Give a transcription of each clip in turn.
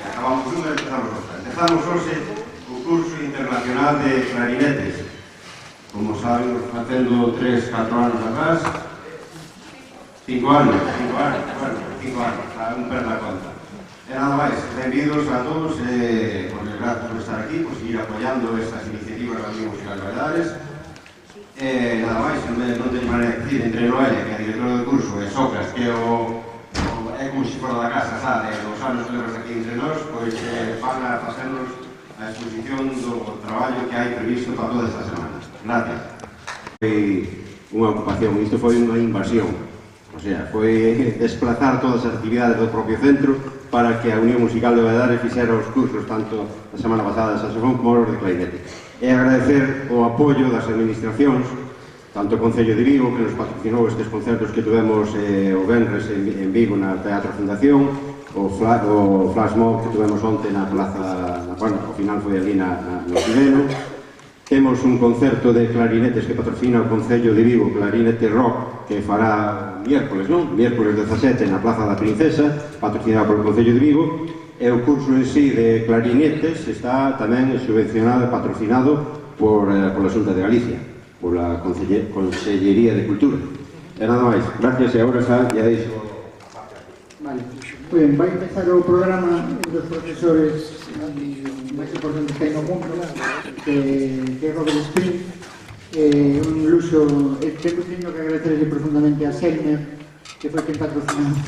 Acabamos unha e empezamos outra. Empezamos hoxe o curso internacional de clarinetes. Como saben, facendo 3-4 anos atrás, 5 anos, un perda a conta. E nada máis, benvidos a todos, gracias por estar aquí, por seguir apoiando estas iniciativas da Unión Musical de Baleares. Nada máis, non teño maneira de decir, entre Noelia, que é a directora do curso, e Socas, que é como se fora da casa, sabe, os anos que levas aquí entre nós, pois van a facernos a exposición do traballo que hai previsto para toda esta semana. Gracias. Foi unha ocupación, isto foi unha invasión, o sea, foi desplazar todas as actividades do propio centro para que a Unión Musical de Baleares fixera os cursos tanto a semana pasada de saxofón como os de clarinete. E agradecer o apoio das administracións, tanto o Concello de Vigo, que nos patrocinou estes concertos que tuvemos o venres en Vigo na Teatro Fundación, o Flash Mob que tuvemos onte na plaza, bueno, ao final foi ali no Cideno. Temos un concerto de clarinetes que patrocina o Concello de Vigo, Clarinete Rock, que fará miércoles, non? Miércoles 17 na Plaza da Princesa, patrocinado polo Concello de Vigo. E o curso en sí de clarinetes está tamén subvencionado e patrocinado pola Xunta de Galicia, pola Consellería de Cultura. E nada máis, gracias e agora xa deixo. Vale, ben, vai empezar o programa dos profesores máis importantes que hai no mundo, que é Robert Spring. Un luxo, teño que agradecerle profundamente a Selmer, que foi quen patrocinou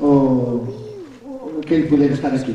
o que ele puder estar aquí.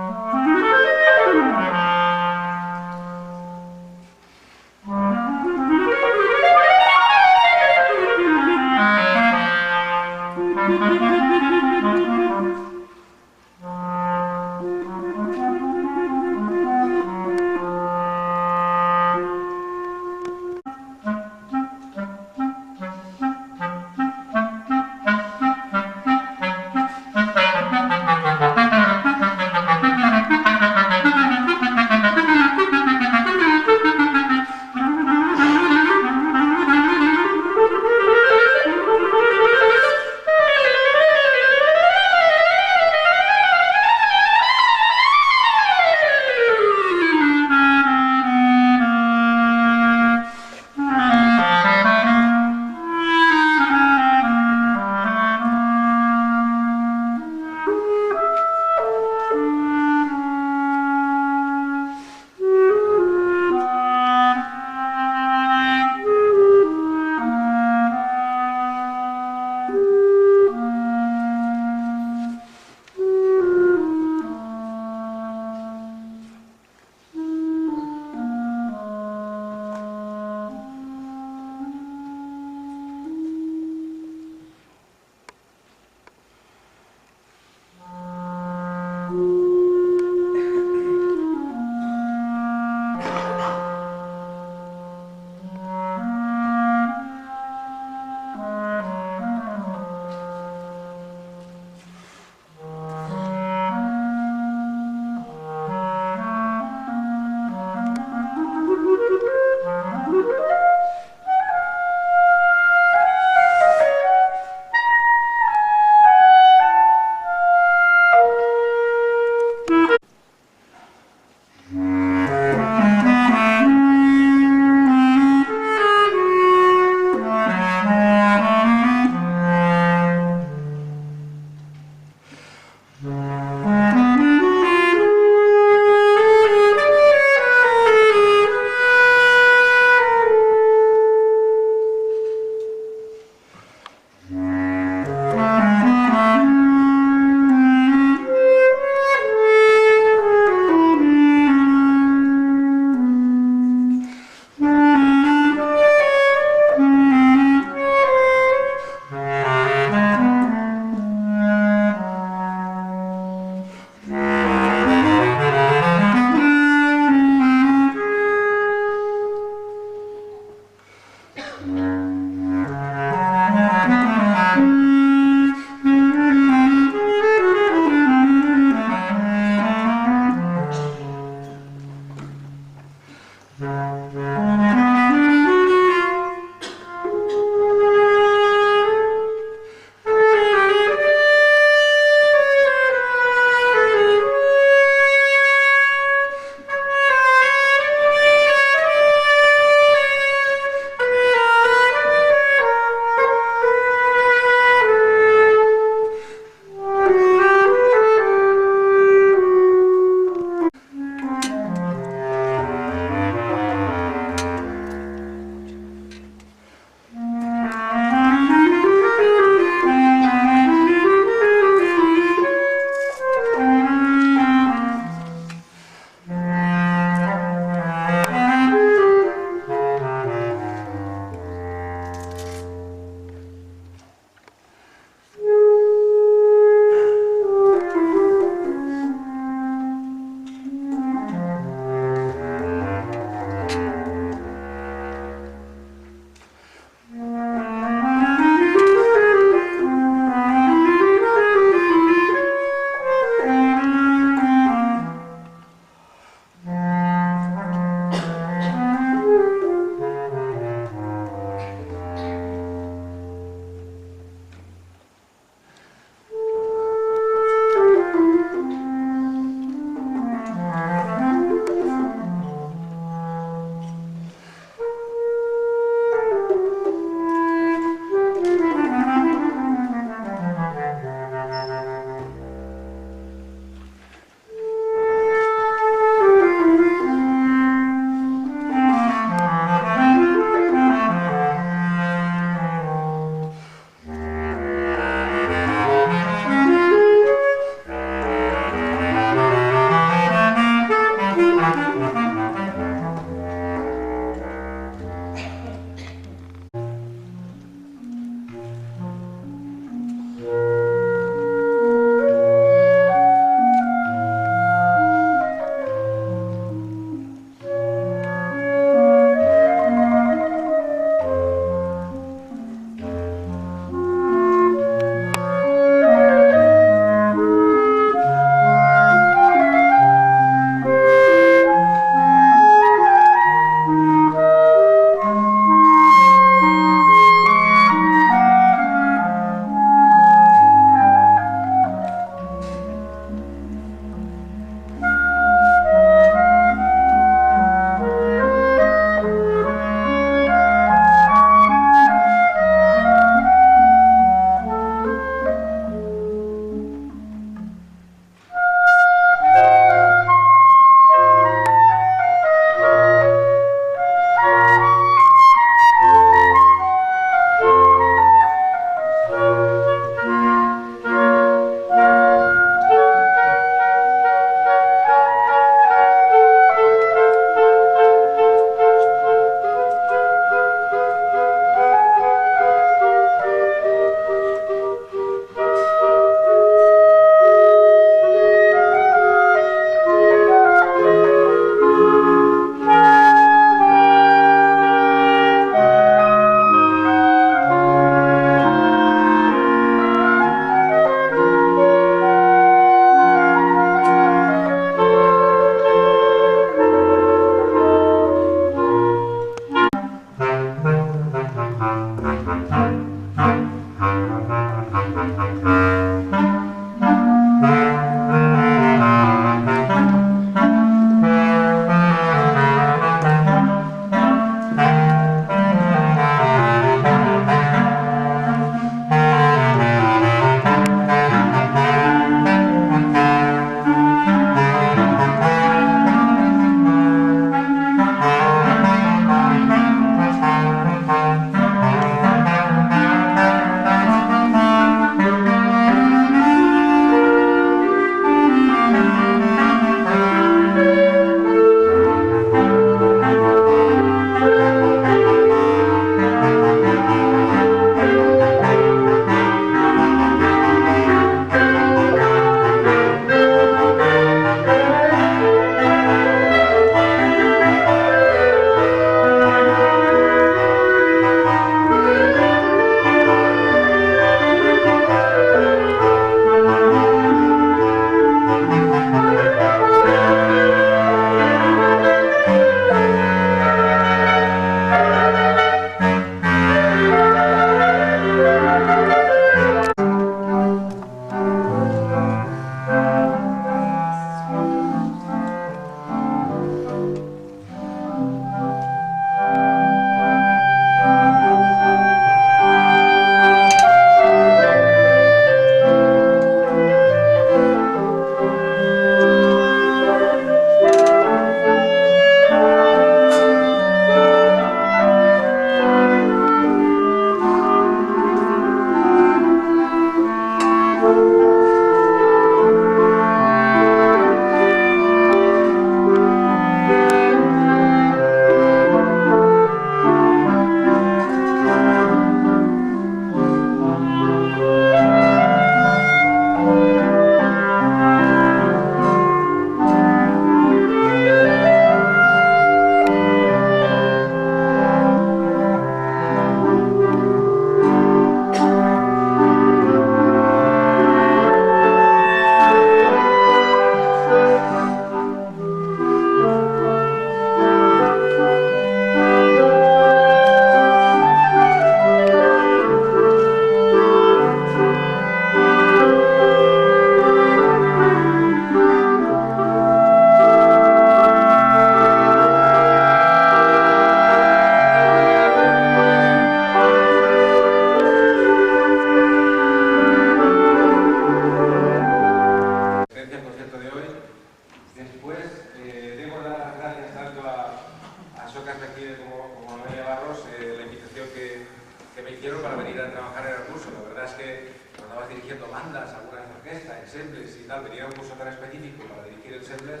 de trabajar era el curso. La verdad es que cuando vas dirigiendo bandas, algunas orquestas, ensembles y tal, venir a un curso tan específico para dirigir ensembles,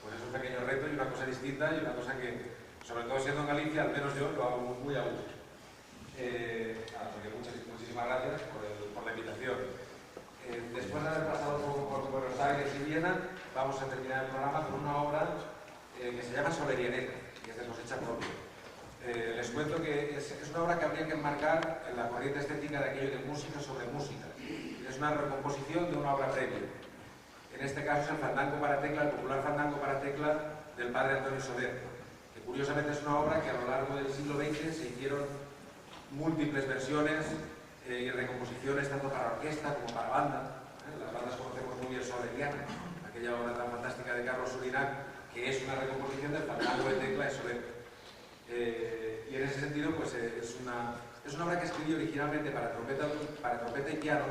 pues es un pequeño reto y una cosa distinta y una cosa que, sobre todo siendo en Galicia, al menos yo lo hago muy a gusto. Muchísimas gracias por la invitación. Después de haber pasado por Buenos Aires y Viena, vamos a terminar el programa con una obra que se llama Solerianeta, que es de cosecha propia. Les cuento que es una obra que habría que enmarcar en la corriente estética de aquello de música sobre música. Es una recomposición de una obra previa. En este caso es el fandango para tecla, el popular fandango para tecla del padre Antonio Soler, que curiosamente es una obra que a lo largo del siglo XX se hicieron múltiples versiones y recomposiciones tanto para orquesta como para banda. Las bandas conocemos muy bien Soleriana, aquella obra tan fantástica de Carlos Surinac, que es una recomposición del fandango de tecla de Soler. Y en ese sentido pues es una obra que escribí originalmente para trompeta y piano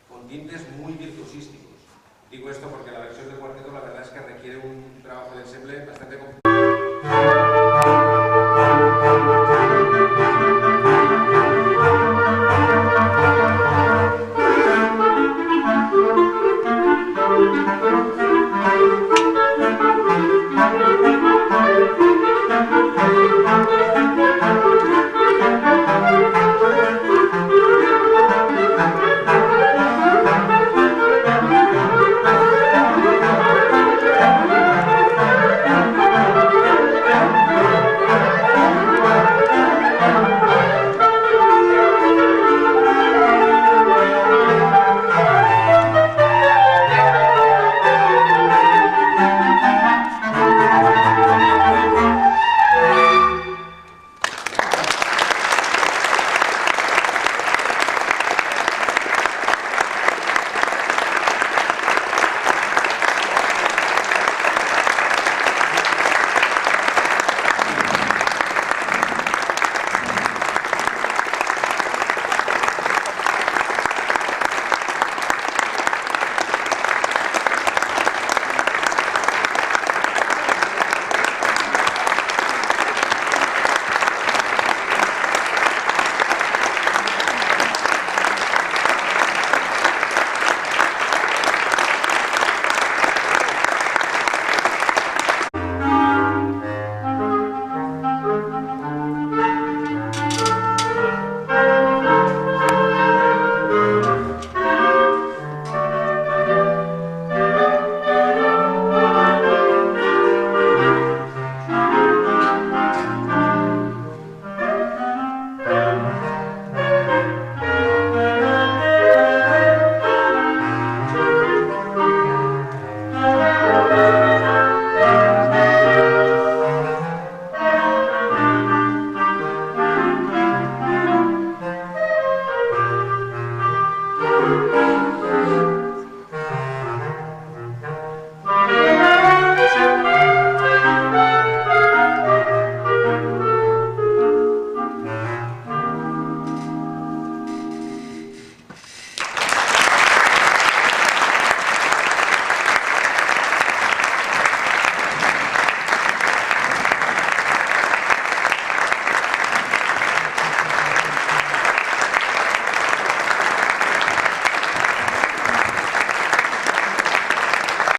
con tintes muy virtuosísticos. Digo esto porque la versión del cuarteto la verdad es que requiere un trabajo de ensemble bastante complicado.